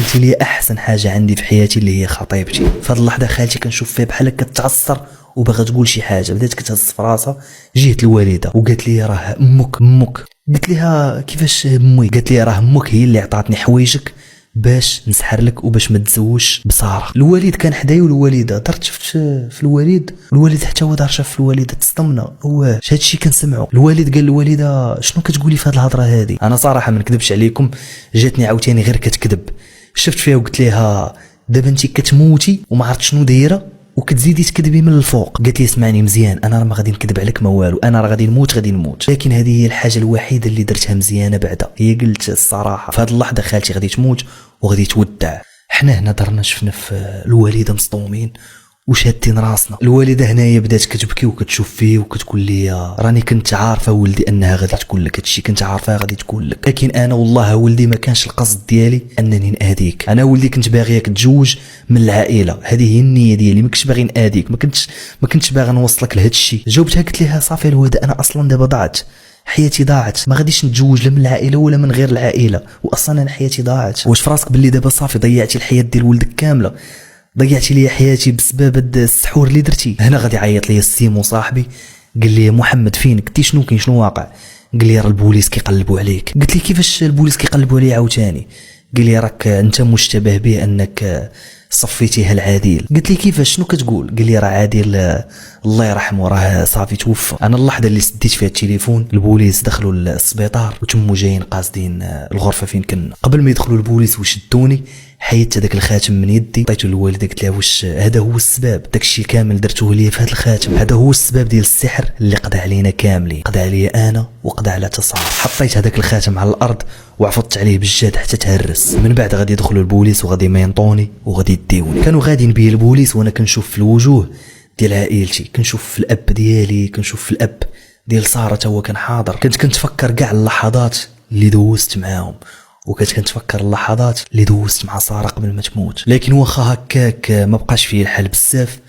قلتي لي احسن حاجه عندي في حياتي اللي هي خطيبتي. فهاد اللحظه خالتي كنشوف فيها بحال كتعصر وباغا تقول شي حاجه، بدات كتهز في راسها. جيت الوالده وقالت لي راه امك. قلت لها كيفاش امي؟ قالت لي راه امك هي اللي عطاتني حوايجك باش نسحر لك وباش ما تزوجش بساره. الوالد كان حدايا والوالده، درت شفت في الوالد حتى هو دار شاف في الوالده، تصدمنا. واش هادشي كنسمعوا؟ الوالد قال الوالده شنو كتقولي في هاد الهضره هادي؟ انا صراحه ما نكذبش عليكم جاتني عاوتاني غير كتكذب. شفت فيها وقلت لها دابا انت كتموتي وما عرفت شنو دايره وكتزيدي تكذبي من الفوق. قالت لي اسمعني مزيان، انا راه ما غادي نكذب عليك ما والو، انا راه غادي نموت، لكن هذه هي الحاجه الوحيده اللي درتها مزيانه بعدا، هي قلت الصراحه في هذه اللحظه خالتي غادي تموت وغادي تودع. حنا هنا درنا شفنا في الوالده مصدومين وشادين راسنا. الوالده هنايا بدات كتبكي وكتشوف فيه وكتقول لي راني كنت عارفه ولدي انها غادي تقول لك هادشي، كنت عارفه غادي تقول لك، لكن انا والله ولدي ما كانش القصد ديالي انني ناذيك. انا ولدي كنت باغيك تتزوج من العائله، هذه هي النيه ديالي، ما كنتش باغي ناذيك، ما كنتش باغي نوصلك لهذا الشيء. جاوبتها قلت لها صافي الوالده، انا اصلا دابا ضاعت حياتي، ضاعت، ما غاديش نتزوج لا من العائله ولا من غير العائله، واصلا انا حياتي ضاعت. واش فراسك باللي دابا صافي ضيعتي الحياه ديال ولدك كامله؟ ضيعتي لي حياتي بسبب هاد السحور اللي درتي. هنا غادي يعيط لي السيمو صاحبي، قال لي محمد فينك؟ قلت شنو كاين شنو واقع؟ قال لي راه البوليس كيقلبوا عليك. قلت لي كيفاش البوليس كيقلبوا عليا عاوتاني؟ قال لي راك انت مشتبه به انك صفيتيها العادل. قلت لي كيفاش شنو كتقول؟ قال لي راه عادل الله يرحمه راه صافي توفى. انا اللحظه اللي سديت فيها التليفون البوليس دخلوا للسبيطار وتمو جايين قاصدين الغرفه فين كنا. قبل ما يدخلوا البوليس وشدوني حيدت هذاك الخاتم من يدي، عطيته للوالده قلت لها واش هذا هو السبب؟ داكشي كامل درتوه لي في هذا الخاتم، هذا هو السبب ديال السحر اللي قضى علينا كاملين، قضى عليا انا وقضى على تصار. حطيت هذاك الخاتم على الارض وعفضت عليه بالجاد حتى تهرس. من بعد غادي يدخلوا البوليس وغادي يمينطوني وغادي يديوني. كانوا غاديين بيه البوليس وانا كنشوف في الوجوه ديال عائلتي، كنشوف في الاب ديالي، كنشوف في الاب ديال ساره تا هو كان حاضر. كنت كنتفكر كاع اللحظات اللي دوزت معاهم، وكنت كنتفكر اللحظات اللي دوزت مع ساره قبل ما تموت. لكن واخا هكاك ما بقاش فيه الحال بزاف،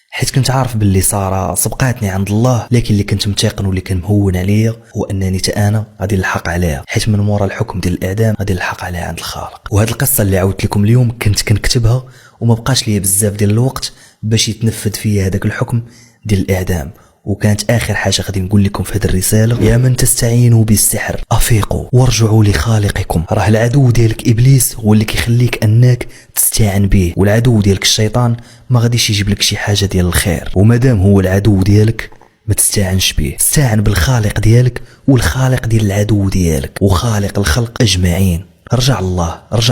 حيت كنت عارف باللي ساره سبقاتني عند الله، لكن اللي كنت متيقن واللي كان مهون عليا هو انني تا انا غادي نلحق عليها، حيت من مورا الحكم ديال الاعدام غادي نلحق عليها عند الخالق. وهاد القصه اللي عاودت لكم اليوم كنت كنكتبها وما بقاش ليا بزاف ديال الوقت باش يتنفذ فيا هذاك الحكم ديال الاعدام. وكانت اخر حاجه غادي نقول لكم في هذه الرساله: يا من تستعينوا بالسحر افيقوا وارجعوا لخالقكم. راه العدو ديالك ابليس هو اللي كيخليك انك تستعن به، والعدو ديالك الشيطان ما غاديش يجيب لك شي حاجه ديال الخير. ومادام هو العدو ديالك ما تستعنش به، استعن بالخالق ديالك والخالق ديال العدو ديالك وخالق الخلق اجمعين. رجع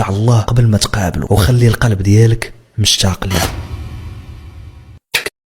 الله قبل ما تقابله، وخلي القلب ديالك مشتاق ليه.